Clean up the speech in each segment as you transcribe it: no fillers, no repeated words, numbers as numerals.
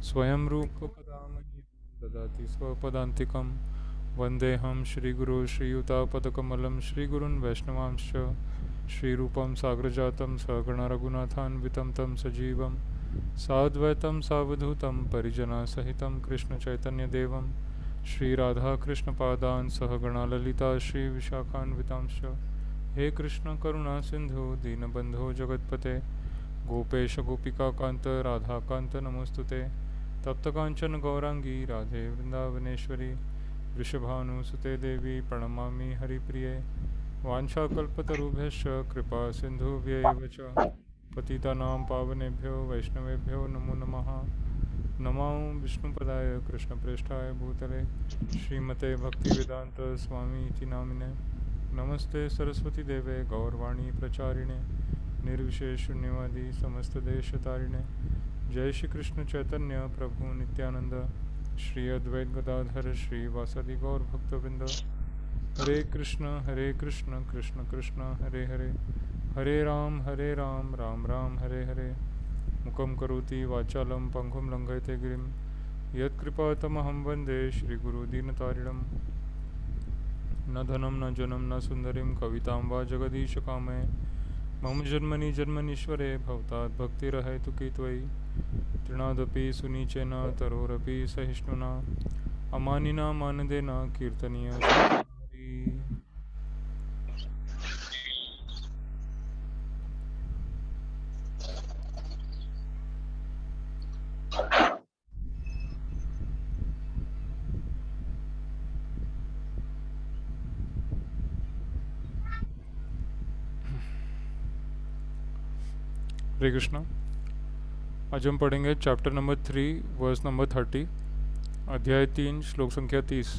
स्वयं रूपकदामहि ददाति स्वपदान्तिकं वन्देऽहं श्रीगुरो श्रीयुतापदकमलं श्रीगुरुन् वैष्णवांश्च श्रीरूपं साग्रजातं सगणरघुनाथान्वितं तं सजीवं साद्वैतं सावधूतं परिजनसहितं कृष्णचैतन्यदेवं श्रीराधाकृष्णपादान् सहगणा ललिता श्रीविशाखान्वितांश्च हे कृष्ण करुणा सिंधु दीनबंधो जगत्पते गोपेश गोपिकाकांत राधाकांत नमोस्तुते तप्त कांचन गौरांगी राधे वृंदावनेश्वरी वृषभानुसुते देवी प्रणमामि हरिप्रिये वाञ्छाकल्पतरुभ्यश्च कृपा सिन्धुभ्यैव च पतितानां पावनेभ्यो वैष्णवेभ्यो नमो नमः। नमो विष्णुपदाय कृष्णप्रेष्ठाय भूतले श्रीमते भक्तिवेदांत स्वामी इति नामिने नमस्ते सरस्वती देवे गौरवाणी प्रचारिणे निर्विशेष शून्यवादी समस्त देश तारिणे जय श्री कृष्ण चैतन्य प्रभु नित्यानंद श्री अद्वैत गदाधर श्री वासदि गौर भक्तवृंद हरे कृष्ण कृष्ण कृष्ण हरे हरे हरे राम राम राम हरे हरे मुखं करोति वाचालं पंगुं लंघयते गिरिं यत्कृपातमहं वन्दे श्रीगुरुदीनतारिणं न धनं न जनं न सुन्दरीं कवितां वा जगदीशकामये मम जन्मनि जन्मनीश्वरे भवतात् भक्तिरहेतुकी त्वयि तृणादपि सुनीचेन तरोरपि सहिष्णुना अमानिना मानदेन कीर्तनीय हरे कृष्णा। आज हम पढ़ेंगे चैप्टर नंबर 3 वर्स नंबर 30, अध्याय 3 श्लोक संख्या 30।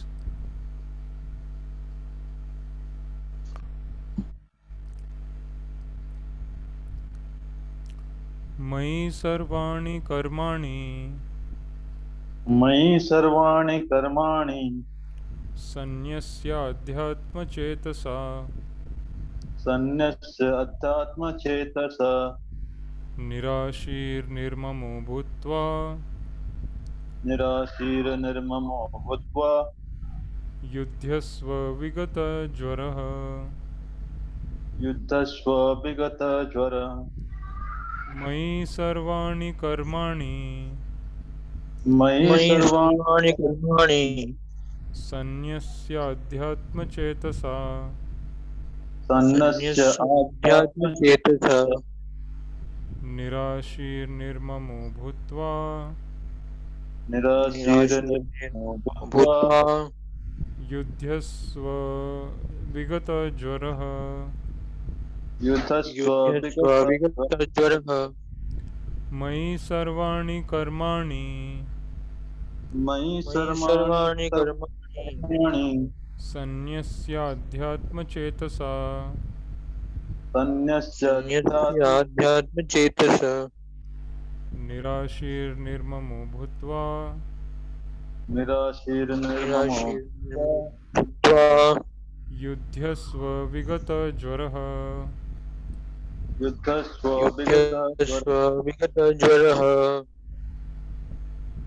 मयि सर्वाणि कर्माणि मयि सर्वाणि कर्माणि सन्न्यस्याध्यात्मचेतसा सन्न्यस्य अध्यात्मचेतसा निराशीर्निर्ममो भूत्वा निराशीर्निर्ममो भूत्वा युध्यस्व विगतज्वरः। युद्धस्व विगतज्वर। मयि सर्वाणि कर्माणि मयि मयि सर्वाणि सर्वाणि कर्माणि सन्न्यस्याध्यात्मचेतसा सन्नस्य सन्न्यस्याध्यात्मचेतसा निराशीर्निर्ममो भूत्वा निराशीर्निर्ममो भूत्वा भूत्वा युध्यस्व विगतज्वरः। युद्धस्व युध्यस्व विगतज्वर। विगतज्वरः। मयि सर्वाणि कर्माणि मयि मयि सर्वाणि सर्वाणि कर्माणि कर्माणि सन्न्यस्याध्यात्मचेतसा सन्न्यस्य सन्न्यस्याध्यात्मचेतसा निराशीर्निर्ममो भूत्वा निराशीर्निर्ममो भूत्वा भूत्वा युध्यस्व विगतज्वरः। युद्धस्व विगतज्वर। युध्यस्व विगतज्वरः।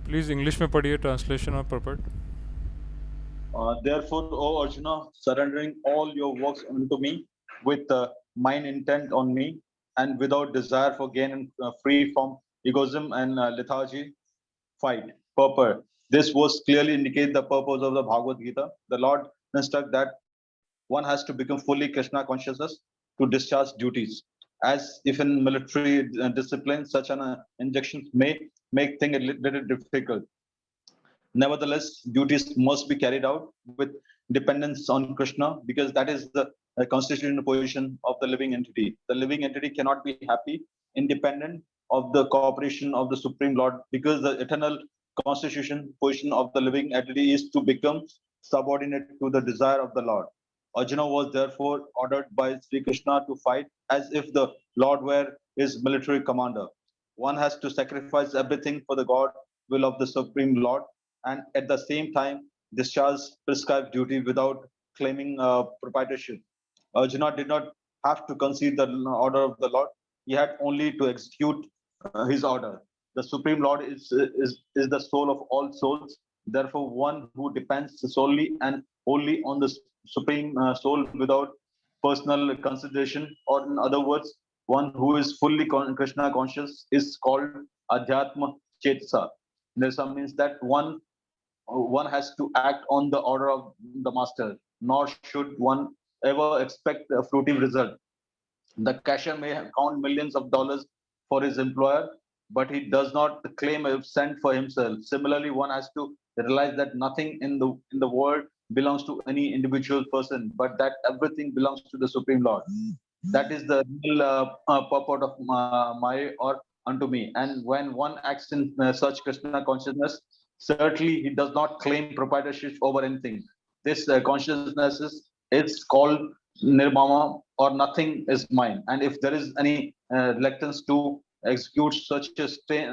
प्लीज़ इंग्लिश में पढ़िए ट्रांसलेशन और पर्पट। Therefore, O Arjuna, surrendering all your works unto me with mine intent on me and without desire for gain and free from egoism and lethargy, fight. Purport. This was clearly indicate the purpose of the Bhagavad Gita. The Lord instruct that one has to become fully Krishna consciousness to discharge duties. As if in military discipline, such an injection may make things a little difficult. Nevertheless, duties must be carried out with dependence on Krishna because that is the constitutional position of the living entity. The living entity cannot be happy independent of the cooperation of the Supreme Lord because the eternal constitution position of the living entity is to become subordinate to the desire of the Lord. Arjuna was therefore ordered by Sri Krishna to fight as if the Lord were his military commander. One has to sacrifice everything for the God will of the Supreme Lord and at the same time discharge prescribed duty without claiming proprietorship. Arjuna did not have to concede the order of the Lord. He had only to execute his order. The Supreme Lord is the soul of all souls. Therefore, one who depends solely and only on the Supreme Soul without personal consideration, or in other words, one who is fully Krishna conscious, is called Adhyatma Chetasa. This means that one has to act on the order of the master, nor should one ever expect a fruitive result. The cashier may count millions of dollars for his employer, but he does not claim a cent for himself. Similarly, one has to realize that nothing in the world belongs to any individual person, but that everything belongs to the Supreme Lord. That is the real purport of my or unto me. And when one acts in such Krishna consciousness, certainly he does not claim proprietorship over anything. This consciousness is called nirmama, or nothing is mine. And if there is any reluctance to execute such a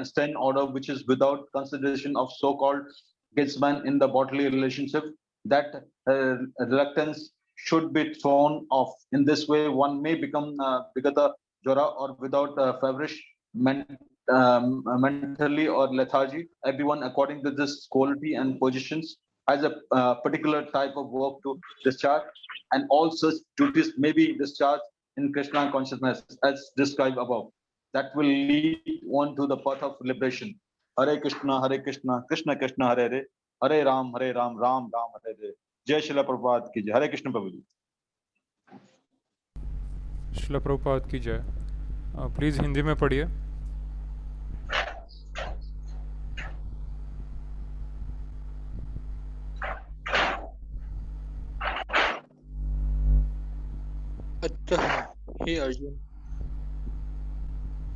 stern order which is without consideration of so-called kinsman in the bodily relationship, that reluctance should be thrown off. In this way, one may become Vigata Jora, or without feverish mentally or lethargy. Everyone, according to this quality and positions, has a particular type of work to discharge, and all such duties may be discharged in Krishna consciousness as described above. That will lead one to the path of liberation. Hare Krishna, Krishna Krishna, Hare Hare, Hare Ram, Ram Ram, Hare Hare. जय शिला प्रभुपाद की जय। हरे कृष्ण प्रभु जी। शिला प्रभुपाद की जय। Please Hindi में पढ़िए। अतः हे अर्जुन,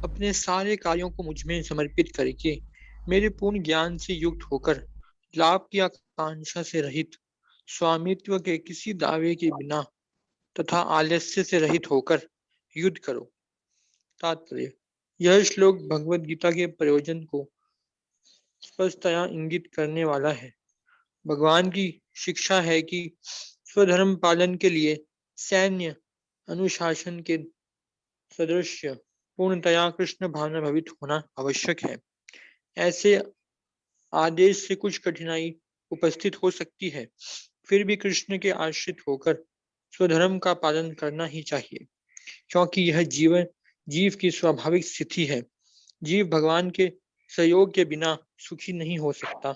अपने सारे कार्यों को मुझ में समर्पित करके मेरे पूर्ण ज्ञान से युक्त होकर लाभ की आकांक्षा से रहित, स्वामित्व के किसी दावे के बिना तथा आलस्य से रहित होकर युद्ध करो। तात्पर्य: यह श्लोक भगवद गीता के प्रयोजन को स्पष्टतया इंगित करने वाला है। भगवान की शिक्षा है कि स्वधर्म पालन के लिए सैन्य अनुशासन के सदृश पूर्णतया कृष्ण भावना भवित होना आवश्यक है। ऐसे आदेश से कुछ कठिनाई उपस्थित हो सकती है, फिर भी कृष्ण के आश्रित होकर स्वधर्म का पालन करना ही चाहिए, क्योंकि यह जीव की स्वाभाविक स्थिति है। जीव भगवान के सहयोग के बिना सुखी नहीं हो सकता,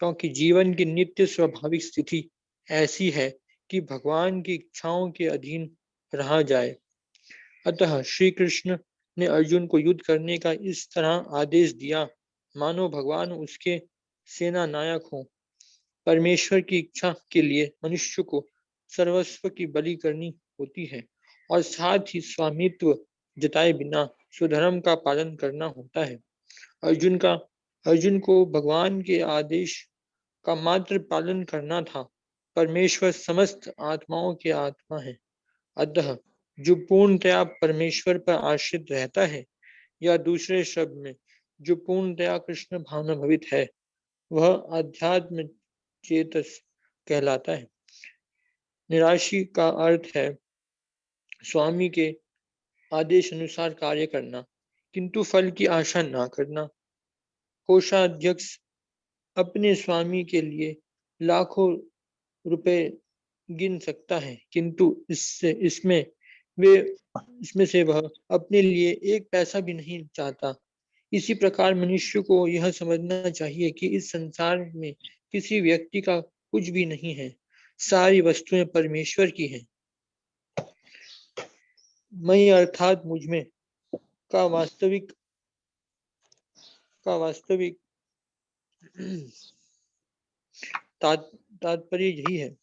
क्योंकि जीवन की नित्य स्वाभाविक स्थिति ऐसी है कि भगवान की इच्छाओं के अधीन रहा जाए। अतः श्री कृष्ण ने अर्जुन को युद्ध करने का इस तरह आदेश दिया मानो भगवान उसके सेना नायक हो। परमेश्वर की इच्छा के लिए मनुष्य को सर्वस्व की बलि करनी होती है और साथ ही स्वामित्व जताए बिना स्वधर्म का पालन करना होता है। अर्जुन को भगवान के आदेश का मात्र पालन करना था। परमेश्वर समस्त आत्माओं के आत्मा है, अतः जो पूर्णतया परमेश्वर पर आश्रित रहता है, या दूसरे शब्द में जो पूर्णतया कृष्ण भावना भवित है, वह अध्यात्म चेतस कहलाता है। निराशी का अर्थ है स्वामी के आदेश अनुसार कार्य करना, किंतु फल की आशा ना करना। कोषाध्यक्ष अपने स्वामी के लिए लाखों रुपए गिन सकता है, किंतु इसमें से वह अपने लिए एक पैसा भी नहीं चाहता। इसी प्रकार मनुष्य को यह समझना चाहिए कि इस संसार में किसी व्यक्ति का कुछ भी नहीं है, सारी वस्तुएं परमेश्वर की हैं। मैं अर्थात मुझ में का वास्तविक तात्पर्य यही है।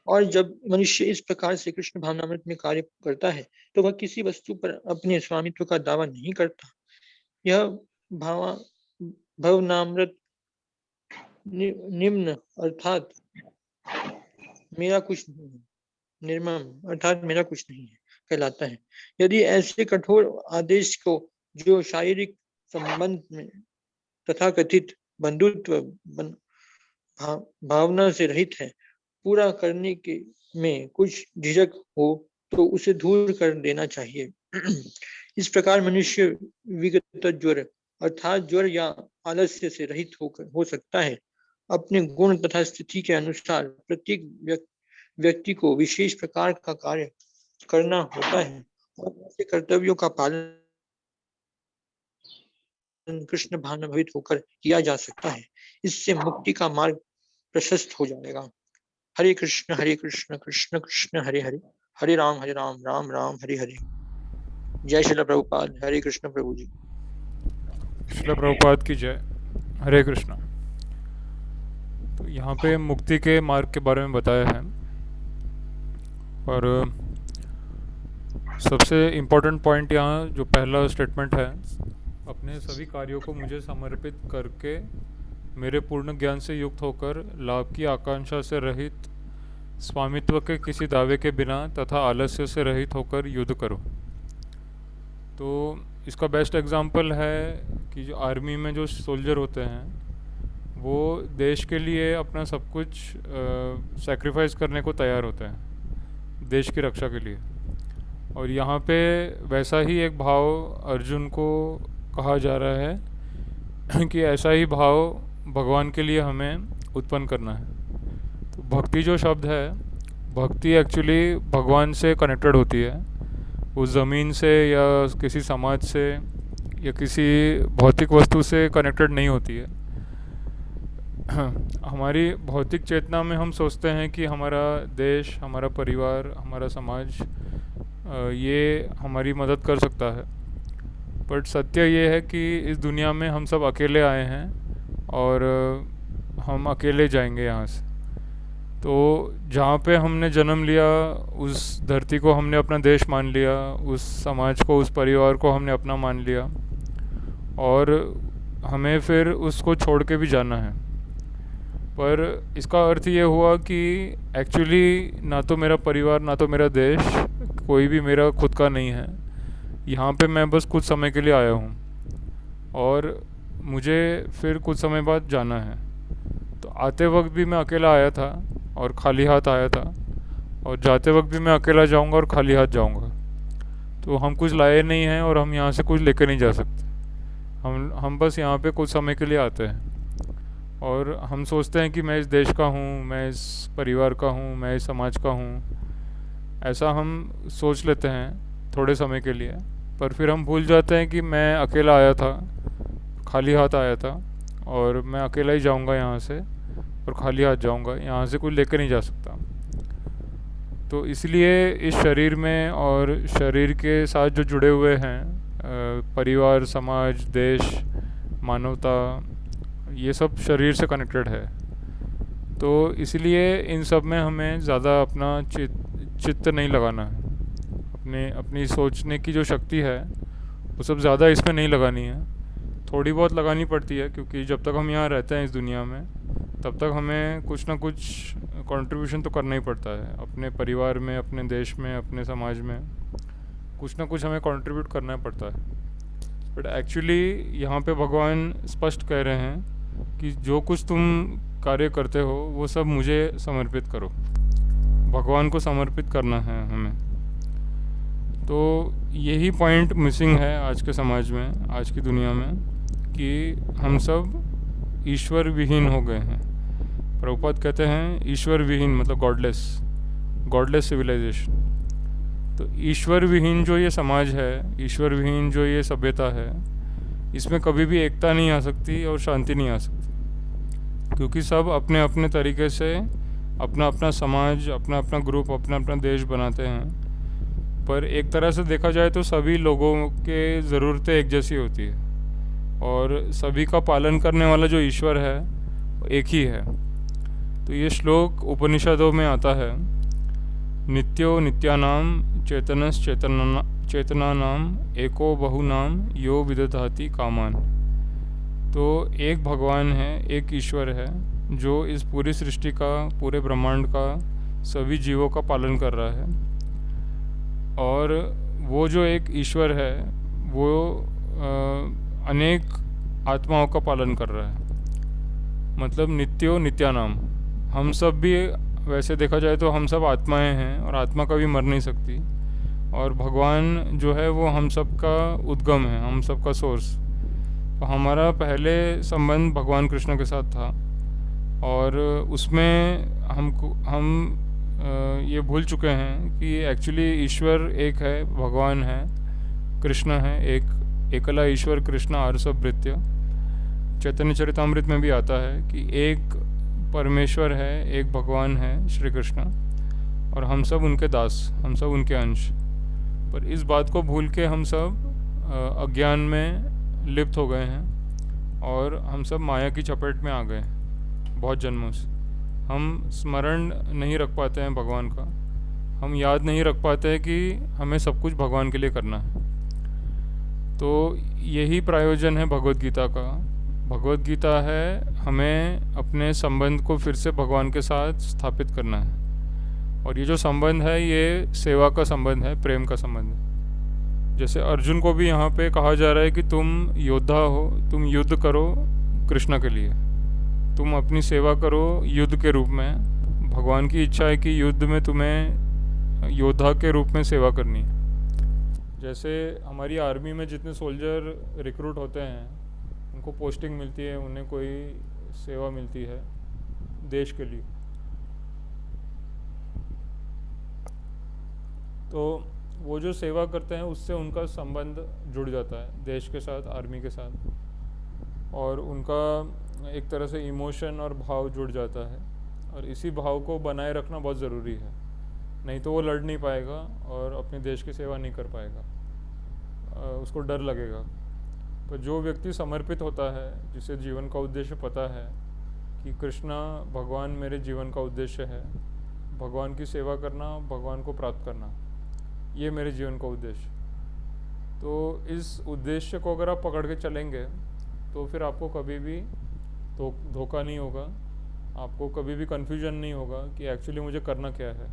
और जब मनुष्य इस प्रकार से कृष्ण भावनामृत में कार्य करता है, तो वह किसी वस्तु पर अपने स्वामित्व का दावा नहीं करता। यह भवनामृत निम्न अर्थात मेरा कुछ नहीं है, निर्मम अर्थात मेरा कुछ नहीं है कहलाता है। यदि ऐसे कठोर आदेश को, जो शारीरिक संबंध में तथा कथित बंधुत्व भावना से रहित है, पूरा करने के में कुछ झिझक हो, तो उसे दूर कर देना चाहिए। इस प्रकार मनुष्य विगत ज्वर अर्थात ज्वर या आलस्य से रहित होकर हो सकता है। अपने गुण तथा स्थिति के अनुसार प्रत्येक व्यक्ति को विशेष प्रकार का कार्य करना होता है और ऐसे कर्तव्यों का पालन कृष्ण भावनाभवित होकर किया जा सकता है। इससे मुक्ति का मार्ग प्रशस्त हो जाएगा। हरे कृष्ण कृष्ण कृष्ण हरे हरे, हरे राम राम राम हरे हरे। जय श्रील प्रभुपाद। हरे कृष्ण प्रभु जी। श्रील प्रभुपाद की जय। हरे कृष्ण। तो यहाँ पे मुक्ति के मार्ग के बारे में बताया है और सबसे इम्पोर्टेंट पॉइंट यहाँ जो पहला स्टेटमेंट है, अपने सभी कार्यों को मुझे समर्पित करके मेरे पूर्ण ज्ञान से युक्त होकर लाभ की आकांक्षा से रहित, स्वामित्व के किसी दावे के बिना तथा आलस्य से रहित होकर युद्ध करो। तो इसका बेस्ट एग्जांपल है कि जो आर्मी में जो सोल्जर होते हैं वो देश के लिए अपना सब कुछ सैक्रिफाइस करने को तैयार होते हैं देश की रक्षा के लिए। और यहाँ पे वैसा ही एक भाव अर्जुन को कहा जा रहा है कि ऐसा ही भाव भगवान के लिए हमें उत्पन्न करना है। तो भक्ति जो शब्द है, भक्ति एक्चुअली भगवान से कनेक्टेड होती है, उस ज़मीन से या किसी समाज से या किसी भौतिक वस्तु से कनेक्टेड नहीं होती है। हमारी भौतिक चेतना में हम सोचते हैं कि हमारा देश, हमारा परिवार, हमारा समाज ये हमारी मदद कर सकता है, बट सत्य ये है कि इस दुनिया में हम सब अकेले आए हैं और हम अकेले जाएंगे यहाँ से। तो जहाँ पे हमने जन्म लिया उस धरती को हमने अपना देश मान लिया, उस समाज को, उस परिवार को हमने अपना मान लिया और हमें फिर उसको छोड़ के भी जाना है। पर इसका अर्थ ये हुआ कि एक्चुअली ना तो मेरा परिवार ना तो मेरा देश कोई भी मेरा खुद का नहीं है। यहाँ पे मैं बस कुछ समय के लिए आया हूँ और मुझे फिर कुछ समय बाद जाना है। तो आते वक्त भी मैं अकेला आया था और खाली हाथ आया था और जाते वक्त भी मैं अकेला जाऊँगा और खाली हाथ जाऊँगा। तो हम कुछ लाए नहीं हैं और हम यहाँ से कुछ लेकर नहीं जा सकते। हम बस यहाँ पे कुछ समय के लिए आते हैं और हम सोचते हैं कि मैं इस देश का हूँ, मैं इस परिवार का हूँ, मैं इस समाज का हूँ। ऐसा हम सोच लेते हैं थोड़े समय के लिए, पर फिर हम भूल जाते हैं कि मैं अकेला आया था, खाली हाथ आया था और मैं अकेला ही जाऊंगा यहाँ से और खाली हाथ जाऊंगा, यहाँ से कुछ लेकर नहीं जा सकता। तो इसलिए इस शरीर में और शरीर के साथ जो जुड़े हुए हैं परिवार, समाज, देश, मानवता, ये सब शरीर से कनेक्टेड है। तो इसलिए इन सब में हमें ज़्यादा अपना चित्त नहीं लगाना है। अपनी सोचने की जो शक्ति है वो सब ज़्यादा इसमें नहीं लगानी है। थोड़ी बहुत लगानी पड़ती है क्योंकि जब तक हम यहाँ रहते हैं इस दुनिया में तब तक हमें कुछ ना कुछ कंट्रीब्यूशन तो करना ही पड़ता है। अपने परिवार में, अपने देश में, अपने समाज में कुछ ना कुछ हमें कंट्रीब्यूट करना पड़ता है। बट एक्चुअली यहाँ पे भगवान स्पष्ट कह रहे हैं कि जो कुछ तुम कार्य करते हो वो सब मुझे समर्पित करो। भगवान को समर्पित करना है हमें। तो यही पॉइंट मिसिंग है आज के समाज में, आज की दुनिया में, कि हम सब ईश्वर विहीन हो गए हैं। प्रभुपाद कहते हैं ईश्वर विहीन मतलब गॉडलेस सिविलाइजेशन। तो ईश्वर विहीन जो ये समाज है, ईश्वर विहीन जो ये सभ्यता है, इसमें कभी भी एकता नहीं आ सकती और शांति नहीं आ सकती, क्योंकि सब अपने अपने तरीके से अपना अपना समाज, अपना अपना ग्रुप, अपना अपना देश बनाते हैं। पर एक तरह से देखा जाए तो सभी लोगों के ज़रूरतें एक जैसी होती है और सभी का पालन करने वाला जो ईश्वर है वो एक ही है। तो ये श्लोक उपनिषदों में आता है, नित्यो नित्यानाम चेतनस चेतनानाम एको बहुनाम यो विदधाति कामान। तो एक भगवान है, एक ईश्वर है जो इस पूरी सृष्टि का, पूरे ब्रह्मांड का, सभी जीवों का पालन कर रहा है। और वो जो एक ईश्वर है वो अनेक आत्माओं का पालन कर रहा है। मतलब नित्यो नित्यानाम, हम सब भी वैसे देखा जाए तो हम सब आत्माएं हैं और आत्मा कभी मर नहीं सकती। और भगवान जो है वो हम सब का उद्गम है, हम सब का सोर्स। तो हमारा पहले संबंध भगवान कृष्ण के साथ था और उसमें हम ये भूल चुके हैं कि एक्चुअली ईश्वर एक है, भगवान है, कृष्ण है, एक एकला ईश्वर कृष्ण आर्षभृत्य। चैतन्य चरितामृत में भी आता है कि एक परमेश्वर है, एक भगवान है श्री कृष्ण, और हम सब उनके दास, हम सब उनके अंश। पर इस बात को भूल के हम सब अज्ञान में लिप्त हो गए हैं और हम सब माया की चपेट में आ गए बहुत जन्मों से। हम स्मरण नहीं रख पाते हैं भगवान का, हम याद नहीं रख पाते हैं कि हमें सब कुछ भगवान के लिए करना है। तो यही प्रयोजन है भगवत गीता का। भगवत गीता है हमें अपने संबंध को फिर से भगवान के साथ स्थापित करना है, और ये जो संबंध है ये सेवा का संबंध है, प्रेम का संबंध है। जैसे अर्जुन को भी यहाँ पे कहा जा रहा है कि तुम योद्धा हो, तुम युद्ध करो कृष्ण के लिए, तुम अपनी सेवा करो युद्ध के रूप में। भगवान की इच्छा है कि युद्ध में तुम्हें योद्धा के रूप में सेवा करनी है। जैसे हमारी आर्मी में जितने सोल्जर रिक्रूट होते हैं उनको पोस्टिंग मिलती है, उन्हें कोई सेवा मिलती है देश के लिए, तो वो जो सेवा करते हैं उससे उनका संबंध जुड़ जाता है देश के साथ, आर्मी के साथ, और उनका एक तरह से इमोशन और भाव जुड़ जाता है। और इसी भाव को बनाए रखना बहुत ज़रूरी है, नहीं तो वो लड़ नहीं पाएगा और अपने देश की सेवा नहीं कर पाएगा, उसको डर लगेगा। पर जो व्यक्ति समर्पित होता है, जिसे जीवन का उद्देश्य पता है कि कृष्णा भगवान मेरे जीवन का उद्देश्य है, भगवान की सेवा करना, भगवान को प्राप्त करना, ये मेरे जीवन का उद्देश्य। तो इस उद्देश्य को अगर आप पकड़ के चलेंगे तो फिर आपको कभी भी धोखा नहीं होगा, आपको कभी भी कन्फ्यूजन नहीं होगा कि एक्चुअली मुझे करना क्या है।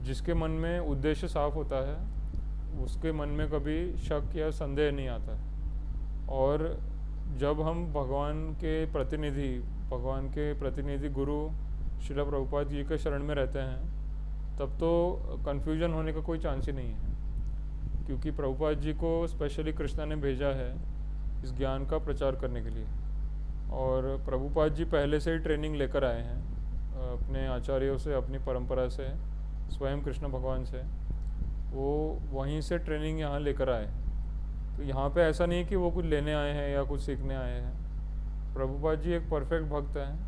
जिसके मन में उद्देश्य साफ होता है उसके मन में कभी शक या संदेह नहीं आता है। और जब हम भगवान के प्रतिनिधि गुरु श्रील प्रभुपाद जी के शरण में रहते हैं तब तो कन्फ्यूजन होने का कोई चांस ही नहीं है, क्योंकि प्रभुपाद जी को स्पेशली कृष्णा ने भेजा है इस ज्ञान का प्रचार करने के लिए। और प्रभुपाद जी पहले से ही ट्रेनिंग लेकर आए हैं अपने आचार्यों से, अपनी परंपरा से, स्वयं कृष्ण भगवान से, वो वहीं से ट्रेनिंग यहाँ लेकर आए। तो यहाँ पे ऐसा नहीं कि वो कुछ लेने आए हैं या कुछ सीखने आए हैं। प्रभुपाद जी एक परफेक्ट भक्त हैं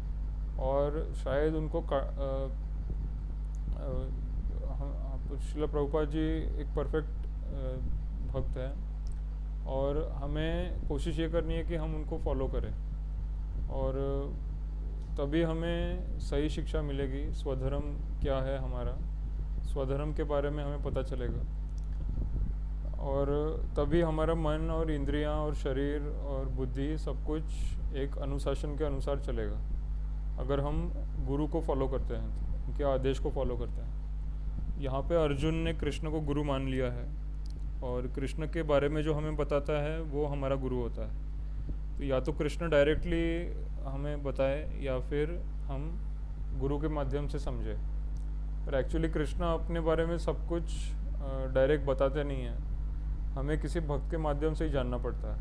और शायद उनको श्रील प्रभुपाद जी एक परफेक्ट भक्त हैं और हमें कोशिश ये करनी है कि हम उनको फॉलो करें, और तभी हमें सही शिक्षा मिलेगी। स्वधर्म क्या है हमारा, स्वधर्म के बारे में हमें पता चलेगा, और तभी हमारा मन और इंद्रियां और शरीर और बुद्धि सब कुछ एक अनुशासन के अनुसार चलेगा। अगर हम गुरु को फॉलो करते हैं, तो उनके आदेश को फॉलो करते हैं। यहाँ पे अर्जुन ने कृष्ण को गुरु मान लिया है और कृष्ण के बारे में जो हमें बताता है वो हमारा गुरु होता है। तो या तो कृष्ण डायरेक्टली हमें बताए या फिर हम गुरु के माध्यम से समझे। पर एक्चुअली कृष्ण अपने बारे में सब कुछ डायरेक्ट बताते नहीं हैं, हमें किसी भक्त के माध्यम से ही जानना पड़ता है।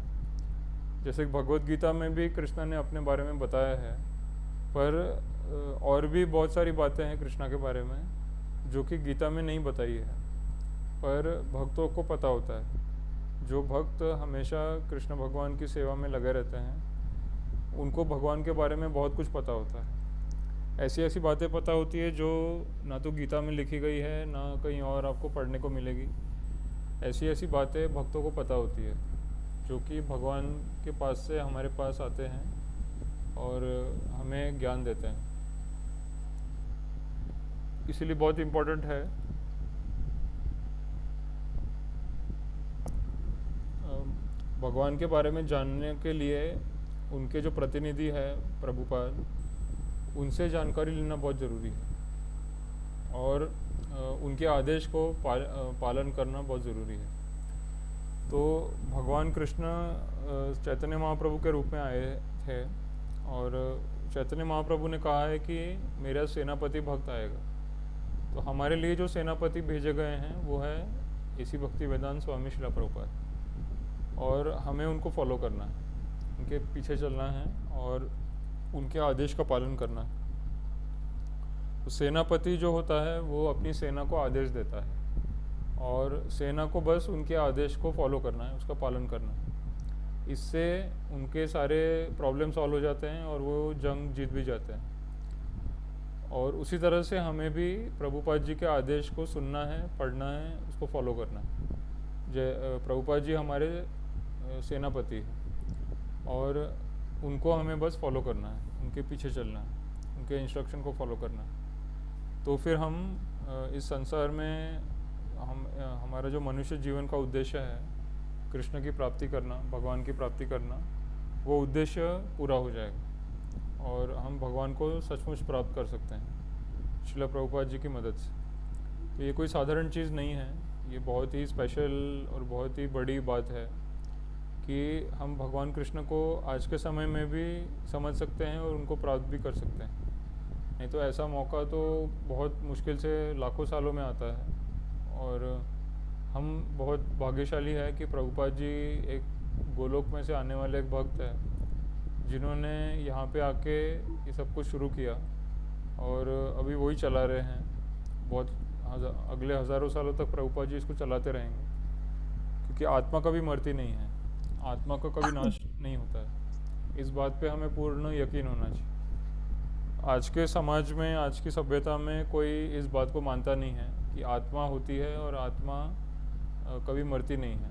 जैसे भगवत गीता में भी कृष्ण ने अपने बारे में बताया है, पर और भी बहुत सारी बातें हैं कृष्णा के बारे में जो कि गीता में नहीं बताई है, पर भक्तों को पता होता है। जो भक्त हमेशा कृष्ण भगवान की सेवा में लगे रहते हैं उनको भगवान के बारे में बहुत कुछ पता होता है। ऐसी ऐसी बातें पता होती है जो ना तो गीता में लिखी गई है ना कहीं और आपको पढ़ने को मिलेगी। ऐसी ऐसी बातें भक्तों को पता होती है जो कि भगवान के पास से हमारे पास आते हैं और हमें ज्ञान देते हैं। इसीलिए बहुत इम्पोर्टेंट है भगवान के बारे में जानने के लिए उनके जो प्रतिनिधि है प्रभुपाद, उनसे जानकारी लेना बहुत ज़रूरी है और उनके आदेश को पालन करना बहुत ज़रूरी है। तो भगवान कृष्ण चैतन्य महाप्रभु के रूप में आए थे और चैतन्य महाप्रभु ने कहा है कि मेरा सेनापति भक्त आएगा। तो हमारे लिए जो सेनापति भेजे गए हैं वो है एसी भक्ति वेदांत स्वामी शिला प्रभुपाद, और हमें उनको फॉलो करना है, उनके पीछे चलना है और उनके आदेश का पालन करना है। तो सेनापति जो होता है वो अपनी सेना को आदेश देता है और सेना को बस उनके आदेश को फॉलो करना है, उसका पालन करना है। इससे उनके सारे प्रॉब्लम सॉल्व हो जाते हैं और वो जंग जीत भी जाते हैं। और उसी तरह से हमें भी प्रभुपाद जी के आदेश को सुनना है, पढ़ना है, उसको फॉलो करना है। जय प्रभुपाद जी हमारे सेनापति हैं और उनको हमें बस फॉलो करना है, उनके पीछे चलना है, उनके इंस्ट्रक्शन को फॉलो करना है। तो फिर हम इस संसार में हमारा जो मनुष्य जीवन का उद्देश्य है, कृष्ण की प्राप्ति करना, भगवान की प्राप्ति करना, वो उद्देश्य पूरा हो जाएगा और हम भगवान को सचमुच प्राप्त कर सकते हैं श्रील प्रभुपाद जी की मदद से। तो ये कोई साधारण चीज़ नहीं है, ये बहुत ही स्पेशल और बहुत ही बड़ी बात है कि हम भगवान कृष्ण को आज के समय में भी समझ सकते हैं और उनको प्राप्त भी कर सकते हैं। नहीं तो ऐसा मौका तो बहुत मुश्किल से लाखों सालों में आता है। और हम बहुत भाग्यशाली है कि प्रभुपाद जी एक गोलोक में से आने वाले एक भक्त है जिन्होंने यहाँ पे आके ये सब कुछ शुरू किया और अभी वही चला रहे हैं। अगले हज़ारों सालों तक प्रभुपाद जी इसको चलाते रहेंगे, क्योंकि आत्मा कभी मरती नहीं है, आत्मा का कभी नाश नहीं होता है। इस बात पे हमें पूर्ण यकीन होना चाहिए। आज के समाज में, आज की सभ्यता में कोई इस बात को मानता नहीं है कि आत्मा होती है और आत्मा कभी मरती नहीं है।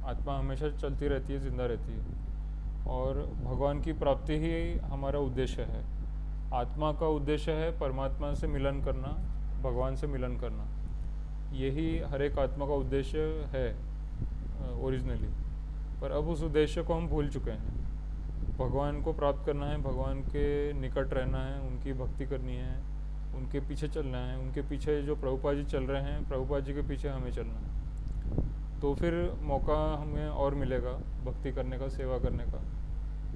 आत्मा हमेशा चलती रहती है, जिंदा रहती है और भगवान की प्राप्ति ही हमारा उद्देश्य है। आत्मा का उद्देश्य है परमात्मा से मिलन करना, भगवान से मिलन करना। यही हर एक आत्मा का उद्देश्य है ओरिजिनली। पर अब उस उद्देश्य को हम भूल चुके हैं। भगवान को प्राप्त करना है, भगवान के निकट रहना है, उनकी भक्ति करनी है, उनके पीछे चलना है। उनके पीछे जो प्रभुपाद जी चल रहे हैं, प्रभुपाद जी के पीछे हमें चलना है। तो फिर मौका हमें और मिलेगा भक्ति करने का, सेवा करने का,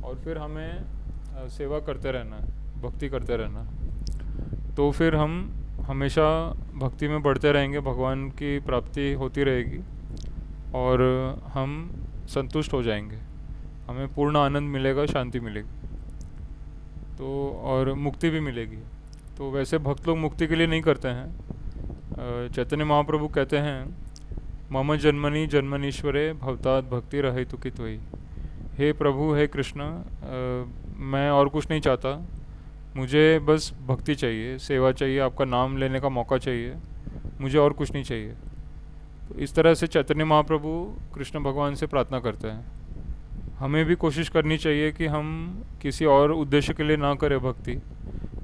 और फिर हमें सेवा करते रहना है, भक्ति करते रहना है। तो फिर हम हमेशा भक्ति में बढ़ते रहेंगे, भगवान की प्राप्ति होती रहेगी और हम संतुष्ट हो जाएंगे, हमें पूर्ण आनंद मिलेगा, शांति मिलेगी, तो और मुक्ति भी मिलेगी। तो वैसे भक्त लोग मुक्ति के लिए नहीं करते हैं। चैतन्य महाप्रभु कहते हैं, मम जन्मनि जन्मनीश्वरे भवतात् भक्ति रहितु कित्वयि। हे प्रभु, हे कृष्ण, मैं और कुछ नहीं चाहता, मुझे बस भक्ति चाहिए, सेवा चाहिए, आपका नाम लेने का मौका चाहिए, मुझे और कुछ नहीं चाहिए। तो इस तरह से चैतन्य महाप्रभु कृष्ण भगवान से प्रार्थना करते हैं। हमें भी कोशिश करनी चाहिए कि हम किसी और उद्देश्य के लिए ना करें भक्ति,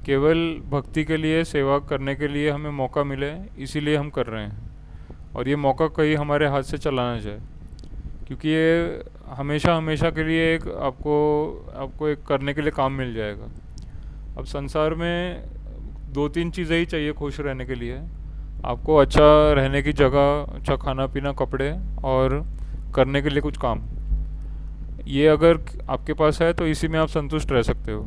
केवल भक्ति के लिए, सेवा करने के लिए हमें मौका मिले, इसीलिए हम कर रहे हैं। और ये मौका कहीं हमारे हाथ से चला ना जाए, क्योंकि ये हमेशा हमेशा के लिए एक आपको एक करने के लिए काम मिल जाएगा। अब संसार में 2-3 चीज़ें ही चाहिए खुश रहने के लिए। आपको अच्छा रहने की जगह, अच्छा खाना पीना, कपड़े, और करने के लिए कुछ काम। ये अगर आपके पास है तो इसी में आप संतुष्ट रह सकते हो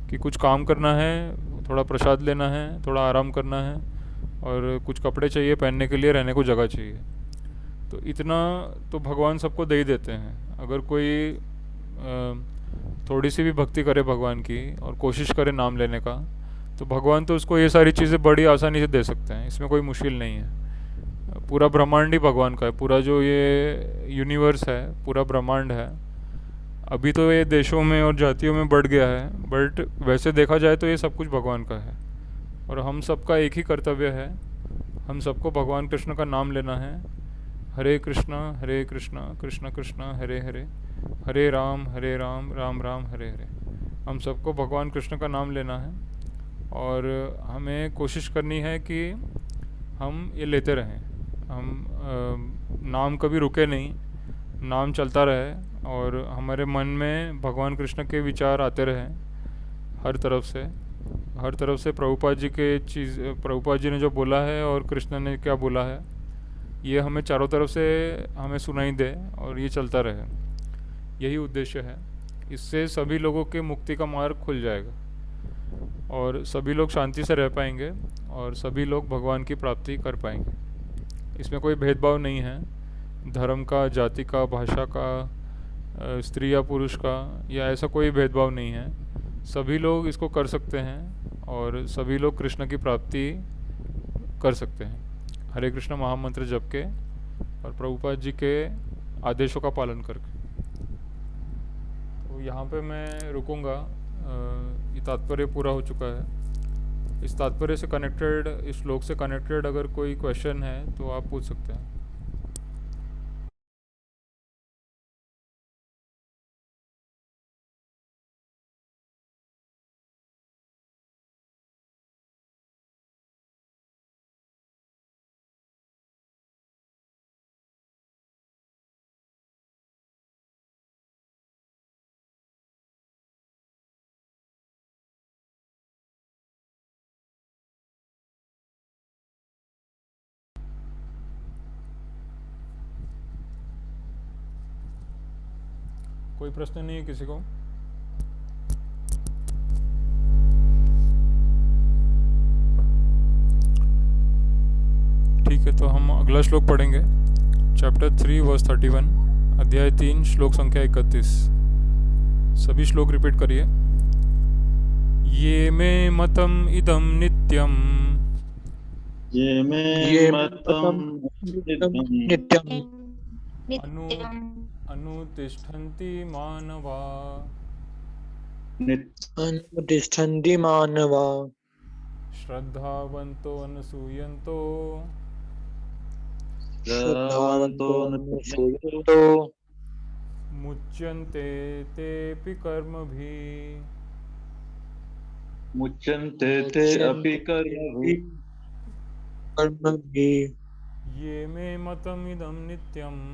कि कुछ काम करना है, थोड़ा प्रसाद लेना है, थोड़ा आराम करना है, और कुछ कपड़े चाहिए पहनने के लिए, रहने को जगह चाहिए। तो इतना तो भगवान सबको दे ही देते हैं। अगर कोई थोड़ी सी भी भक्ति करे भगवान की और कोशिश करे नाम लेने का, तो भगवान तो उसको ये सारी चीज़ें बड़ी आसानी से दे सकते हैं। इसमें कोई मुश्किल नहीं है। पूरा ब्रह्मांड ही भगवान का है, पूरा जो ये यूनिवर्स है, पूरा ब्रह्मांड है। अभी तो ये देशों में और जातियों में बढ़ गया है, बट वैसे देखा जाए तो ये सब कुछ भगवान का है। और हम सबका एक ही कर्तव्य है, हम सबको भगवान कृष्ण का नाम लेना है। हरे कृष्णा कृष्ण कृष्ण हरे हरे, हरे राम राम राम हरे हरे। हम सबको भगवान कृष्ण का नाम लेना है और हमें कोशिश करनी है कि हम ये लेते रहें। हम नाम कभी रुके नहीं, नाम चलता रहे और हमारे मन में भगवान कृष्ण के विचार आते रहें हर तरफ से प्रभुपाद जी ने जो बोला है और कृष्ण ने क्या बोला है, ये हमें चारों तरफ से हमें सुनाई दे और ये चलता रहे। यही उद्देश्य है। इससे सभी लोगों के मुक्ति का मार्ग खुल जाएगा और सभी लोग शांति से रह पाएंगे और सभी लोग भगवान की प्राप्ति कर पाएंगे। इसमें कोई भेदभाव नहीं है, धर्म का, जाति का, भाषा का, स्त्री या पुरुष का, या ऐसा कोई भेदभाव नहीं है। सभी लोग इसको कर सकते हैं और सभी लोग कृष्ण की प्राप्ति कर सकते हैं हरे कृष्ण महामंत्र जप के और प्रभुपाद जी के आदेशों का पालन करके। तो यहाँ पे मैं रुकूंगा। ये तात्पर्य पूरा हो चुका है। इस तात्पर्य से कनेक्टेड, इस श्लोक से कनेक्टेड अगर कोई क्वेश्चन है तो आप पूछ सकते हैं। कोई प्रश्न नहीं है किसी को? ठीक है, तो हम अगला श्लोक पढ़ेंगे। चैप्टर 3 वर्स 31, अध्याय 3 श्लोक संख्या 31। सभी श्लोक रिपीट करिए। ये मे मतम इदम नित्यम ये मे ये मतम नित्यम अनु अनुतिष्ठन्ति मानवा अनुतिष्ठन्ति मानवा श्रद्धावन्तो अनुसूयन्तो श्रद्धावन्तो अनुसूयन्तो मुच्यन्ते तेऽपि कर्मभिः मुच्यन्ते ते अपि कर्मभिः कर्मभिः। ये मे मतमिदं नित्यम्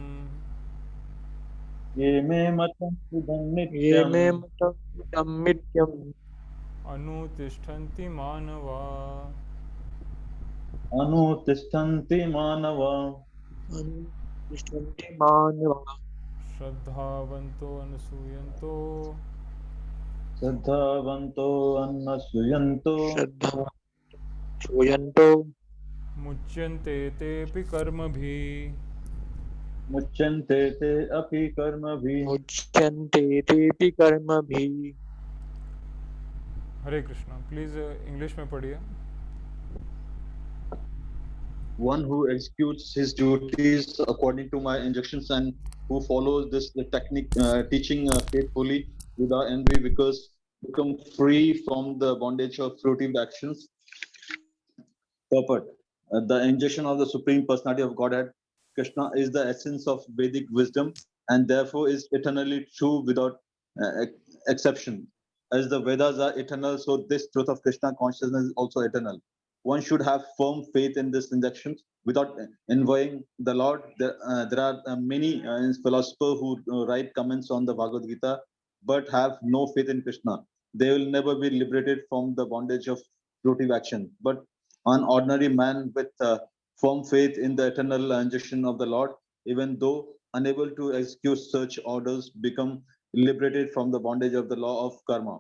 ये मे मतम इदं ये नित्यम् मे मतम् नित्यम् अनुतिष्ठन्ति मानवा अनुतिष्ठन्ति मानवा अनुतिष्ठन्ति मानवा श्रद्धावन्तो अनुसूयन्तो श्रद्धावन्तो अन्नसूयन्तो श्रद्धा सूयन्तो मुच्यन्ते तेऽपि कर्मभिः मुच्यन्ते ते अपि कर्मभिः। मुच्यन्ते तेऽपि कर्मभिः। हरे कृष्णा। प्लीज़ इंग्लिश में पढ़िए। One who executes his duties according to my instructions and who follows this the technique teaching faithfully without envy, because become free from the bondage of fruitive actions. Purport: the injection of the Supreme Personality of Godhead, Krishna, is the essence of Vedic wisdom and therefore is eternally true without exception. As the Vedas are eternal, so this truth of Krishna consciousness is also eternal. One should have firm faith in this injection without envying the Lord. There are many philosophers who write comments on the Bhagavad Gita but have no faith in Krishna. They will never be liberated from the bondage of fruitive action. But an ordinary man with firm faith in the eternal injunction of the Lord, even though unable to execute such orders, become liberated from the bondage of the law of karma.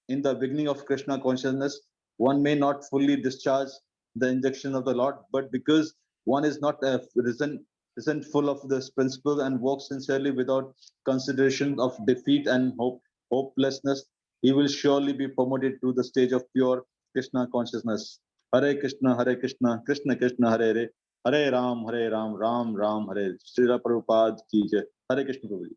In the beginning of Krishna consciousness, one may not fully discharge the injunction of the Lord, but because one is not resentful of this principle and walks sincerely without consideration of defeat and hopelessness, he will surely be promoted to the stage of pure Krishna consciousness. Hare Krishna, Krishna Krishna, Hare Hare, Hare Ram, Ram Ram, Hare. Srila Prabhupada ki jai. Hare Krishna Prabhuji.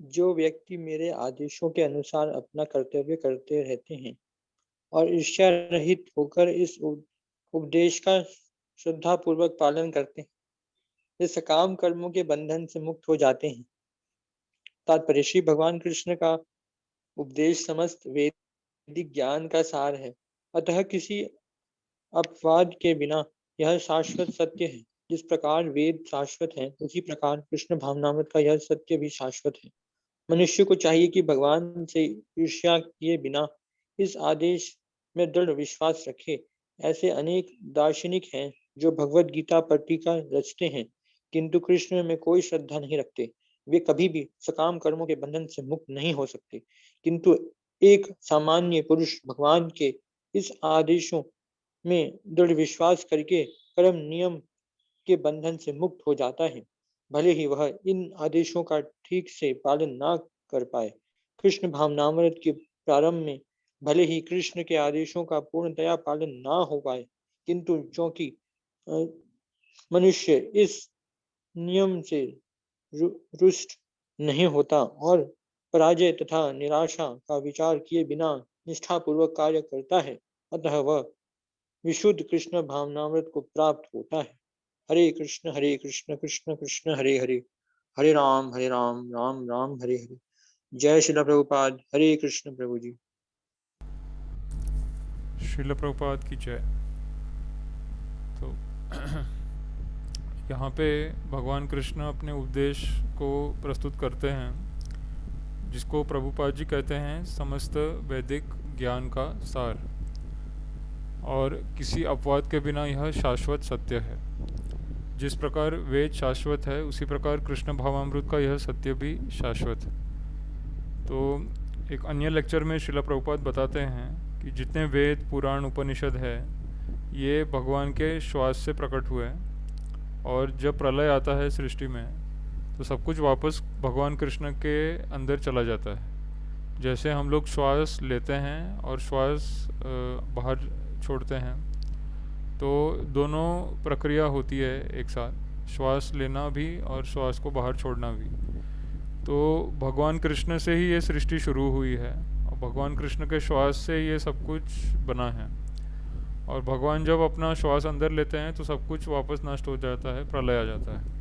जो व्यक्ति मेरे आदेशों के अनुसार अपना कर्तव्य करते रहते हैं, और ईर्ष्या रहित होकर इस उपदेश का श्रद्धा पूर्वक पालन करते हैं, वे सकाम कर्मों के बंधन से मुक्त हो जाते हैं। तात्पर्य श्री भगवान कृष्ण का उपदेश समस्त वैदिक ज्ञान का सार है, अतः किसी अपवाद के बिना यह शाश्वत सत्य है। जिस प्रकार वेद शाश्वत है, उसी प्रकार कृष्ण भावनामृत का यह सत्य भी शाश्वत है। मनुष्य को चाहिए कि भगवान से ईर्ष्या किए बिना इस आदेश में दृढ़ विश्वास रखे। ऐसे अनेक दार्शनिक हैं जो भगवत गीता पर टीका रचते हैं, किंतु कृष्ण में कोई श्रद्धा नहीं रखते। वे कभी भी सकाम कर्मों के बंधन से मुक्त नहीं हो सकते, किंतु एक सामान्य पुरुष भगवान के इस आदेशों में दृढ़ विश्वास करके कर्म नियम के बंधन से मुक्त हो जाता है, भले ही वह इन आदेशों का ठीक से पालन ना कर पाए। कृष्ण भावनामृत के प्रारंभ में भले ही कृष्ण के आदेशों का पूर्णतया पालन ना हो पाए, किंतु क्योंकि मनुष्य इस नियम से रुष्ट नहीं होता और पराजय तथा निराशा का विचार किए बिना निष्ठापूर्वक कार्य करता है, अतः वह विशुद्ध कृष्ण भावनामृत को प्राप्त होता है। हरे कृष्ण कृष्ण कृष्ण हरे हरे, हरे राम राम राम हरे हरे। जय श्रील प्रभुपाद। हरे कृष्ण प्रभु जी। श्रील प्रभुपाद की जय। तो यहाँ पे भगवान कृष्ण अपने उपदेश को प्रस्तुत करते हैं, जिसको प्रभुपाद जी कहते हैं समस्त वैदिक ज्ञान का सार, और किसी अपवाद के बिना यह शाश्वत सत्य है। जिस प्रकार वेद शाश्वत है, उसी प्रकार कृष्ण भावामृत का यह सत्य भी शाश्वत है। तो एक अन्य लेक्चर में श्रील प्रभुपाद बताते हैं कि जितने वेद पुराण उपनिषद है, ये भगवान के श्वास से प्रकट हुए, और जब प्रलय आता है सृष्टि में, तो सब कुछ वापस भगवान कृष्ण के अंदर चला जाता है। जैसे हम लोग श्वास लेते हैं और श्वास बाहर छोड़ते हैं, तो दोनों प्रक्रिया होती है एक साथ, श्वास लेना भी और श्वास को बाहर छोड़ना भी। तो भगवान कृष्ण से ही ये सृष्टि शुरू हुई है, और भगवान कृष्ण के श्वास से ये सब कुछ बना है। और भगवान जब अपना श्वास अंदर लेते हैं तो सब कुछ वापस नष्ट हो जाता है, प्रलय आ जाता है।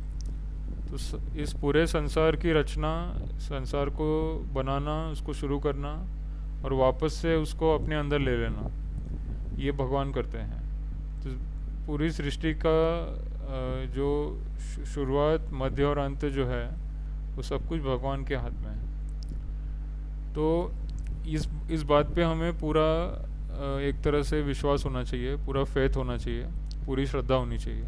तो इस पूरे संसार की रचना, संसार को बनाना, उसको शुरू करना और वापस से उसको अपने अंदर ले लेना, ये भगवान करते हैं। तो पूरी सृष्टि का जो शुरुआत, मध्य और अंत जो है, वो सब कुछ भगवान के हाथ में है। तो इस बात पे हमें पूरा एक तरह से विश्वास होना चाहिए, पूरा फेथ होना चाहिए, पूरी श्रद्धा होनी चाहिए।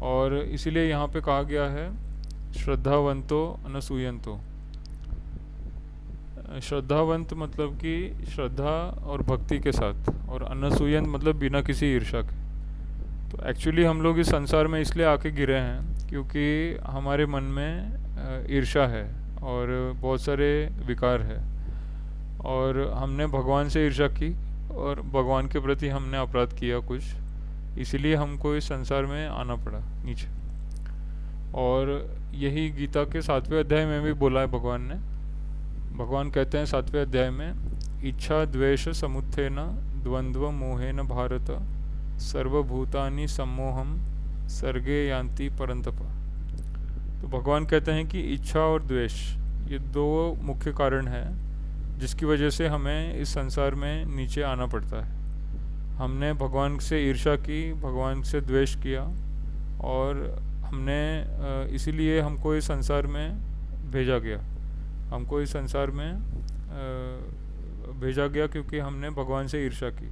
और इसीलिए यहाँ पे कहा गया है श्रद्धावंतो अनसूयंतो। श्रद्धावंत मतलब कि श्रद्धा और भक्ति के साथ, और अनसूयंत मतलब बिना किसी ईर्ष्या के। तो एक्चुअली हम लोग इस संसार में इसलिए आके गिरे हैं क्योंकि हमारे मन में ईर्ष्या है और बहुत सारे विकार है, और हमने भगवान से ईर्ष्या की और भगवान के प्रति हमने अपराध किया कुछ, इसीलिए हमको इस संसार में आना पड़ा नीचे। और यही गीता के 7वें अध्याय में भी बोला है भगवान ने। भगवान कहते हैं 7वें अध्याय में, इच्छा द्वेष समुत्थेन द्वंद्व मोहेन भारत सर्वभूतानि सम्मोहम सर्गे यान्ति परंतप। तो भगवान कहते हैं कि इच्छा और द्वेष, ये दो मुख्य कारण हैं जिसकी वजह से हमें इस संसार में नीचे आना पड़ता है। हमने भगवान से ईर्ष्या की, भगवान से द्वेष किया, और हमने इसीलिए हमको इस संसार में भेजा गया। हमको इस संसार में भेजा गया क्योंकि हमने भगवान से ईर्ष्या की।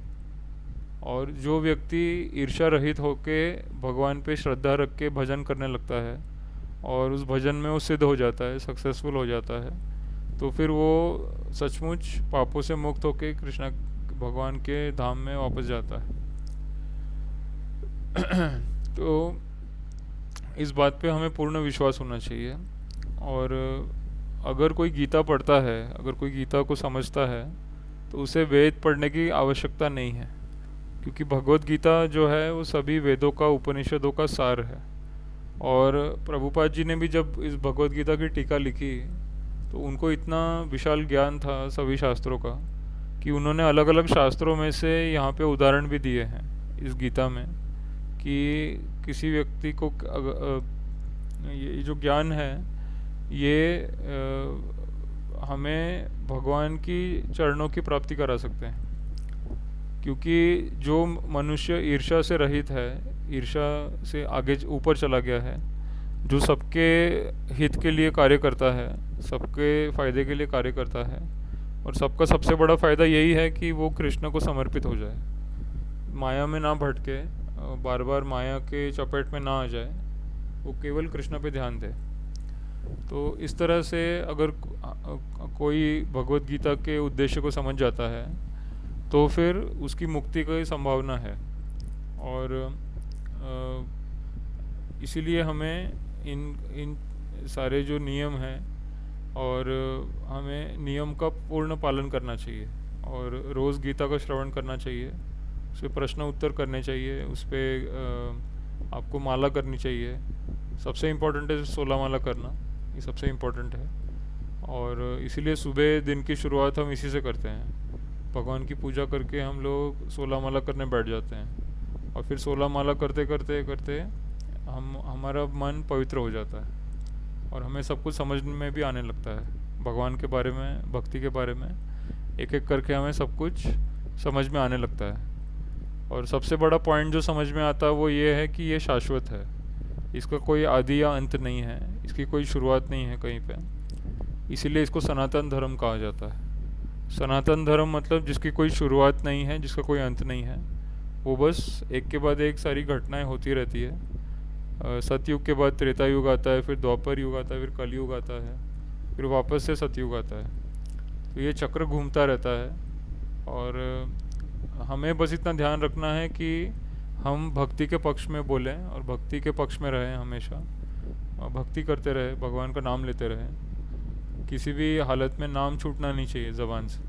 और जो व्यक्ति ईर्ष्या रहित होके भगवान पे श्रद्धा रख के भजन करने लगता है और उस भजन में वो सिद्ध हो जाता है, सक्सेसफुल हो जाता है, तो फिर वो सचमुच पापों से मुक्त होके कृष्ण भगवान के धाम में वापस जाता है। तो इस बात पे हमें पूर्ण विश्वास होना चाहिए। और अगर कोई गीता पढ़ता है, अगर कोई गीता को समझता है, तो उसे वेद पढ़ने की आवश्यकता नहीं है, क्योंकि भगवत गीता जो है वो सभी वेदों का, उपनिषदों का सार है। और प्रभुपाद जी ने भी जब इस भगवत गीता की टीका लिखी, तो उनको इतना विशाल ज्ञान था सभी शास्त्रों का कि उन्होंने अलग अलग शास्त्रों में से यहाँ पे उदाहरण भी दिए हैं इस गीता में कि किसी व्यक्ति को ये जो ज्ञान है ये हमें भगवान की चरणों की प्राप्ति करा सकते हैं। क्योंकि जो मनुष्य ईर्ष्या से रहित है, ईर्ष्या से आगे ऊपर चला गया है, जो सबके हित के लिए कार्य करता है, सबके फ़ायदे के लिए कार्य करता है, और सबका सबसे बड़ा फ़ायदा यही है कि वो कृष्ण को समर्पित हो जाए, माया में ना भटके, बार बार माया के चपेट में ना आ जाए, वो केवल कृष्ण पे ध्यान दे। तो इस तरह से अगर कोई भगवत गीता के उद्देश्य को समझ जाता है तो फिर उसकी मुक्ति की संभावना है। और इसीलिए हमें इन सारे जो नियम हैं और हमें नियम का पूर्ण पालन करना चाहिए, और रोज़ गीता का श्रवण करना चाहिए, उस पर प्रश्न उत्तर करने चाहिए, उस पर आपको माला करनी चाहिए। सबसे इम्पोर्टेंट है 16 माला करना, ये सबसे इम्पोर्टेंट है। और इसीलिए सुबह दिन की शुरुआत हम इसी से करते हैं, भगवान की पूजा करके हम लोग 16 माला करने बैठ जाते हैं, और फिर 16 माला करते करते करते हमारा मन पवित्र हो जाता है, और हमें सब कुछ समझ में भी आने लगता है, भगवान के बारे में, भक्ति के बारे में एक एक करके हमें सब कुछ समझ में आने लगता है। और सबसे बड़ा पॉइंट जो समझ में आता है वो ये है कि ये शाश्वत है, इसका कोई आदि या अंत नहीं है, इसकी कोई शुरुआत नहीं है कहीं पे। इसीलिए इसको सनातन धर्म कहा जाता है। सनातन धर्म मतलब जिसकी कोई शुरुआत नहीं है, जिसका कोई अंत नहीं है, वो बस एक के बाद एक सारी घटनाएं होती रहती है। सतयुग के बाद त्रेता युग आता है, फिर द्वापर युग आता है, फिर कलयुग आता है, फिर वापस से सतयुग आता है। तो ये चक्र घूमता रहता है, और हमें बस इतना ध्यान रखना है कि हम भक्ति के पक्ष में बोलें और भक्ति के पक्ष में रहें, हमेशा भक्ति करते रहे, भगवान का नाम लेते रहें। किसी भी हालत में नाम छूटना नहीं चाहिए ज़बान से।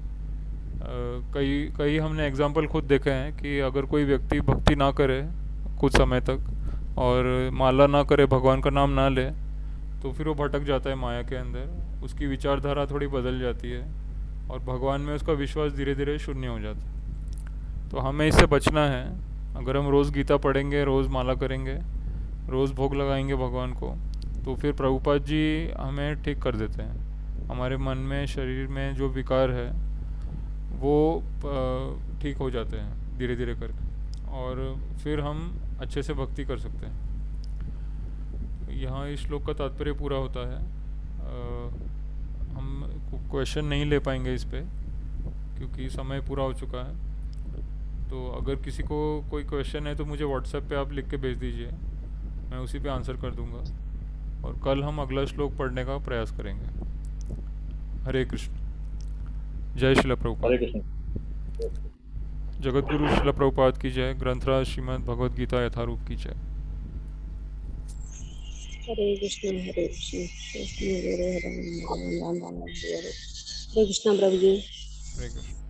कई हमने एग्जाम्पल खुद देखे हैं कि अगर कोई व्यक्ति भक्ति ना करे कुछ समय तक और माला ना करे, भगवान का नाम ना ले, तो फिर वो भटक जाता है माया के अंदर, उसकी विचारधारा थोड़ी बदल जाती है और भगवान में उसका विश्वास धीरे धीरे शून्य हो जाता है। तो हमें इससे बचना है। अगर हम रोज़ गीता पढ़ेंगे, रोज़ माला करेंगे, रोज़ भोग लगाएंगे भगवान को, तो फिर प्रभुपाद जी हमें ठीक कर देते हैं। हमारे मन में, शरीर में जो विकार है वो ठीक हो जाते हैं धीरे धीरे करके, और फिर हम अच्छे से भक्ति कर सकते हैं। यहाँ इस श्लोक का तात्पर्य पूरा होता है। हम क्वेश्चन नहीं ले पाएंगे इस पे क्योंकि समय पूरा हो चुका है। तो अगर किसी को कोई क्वेश्चन है तो मुझे व्हाट्सएप पे आप लिख के भेज दीजिए, मैं उसी पे आंसर कर दूंगा, और कल हम अगला श्लोक पढ़ने का प्रयास करेंगे। हरे कृष्ण। जय श्रील प्रभुपाद। हरे कृष्ण। जगत गुरु श्रील प्रभुपाद की जय। ग्रंथराज श्रीमद् भगवद गीता यथारूप की जय। हरे कृष्ण हरे कृष्ण कृष्ण हरे हरे राम राम राम हरे हरे। हरे कृष्ण प्रभु जी। हरे कृष्ण।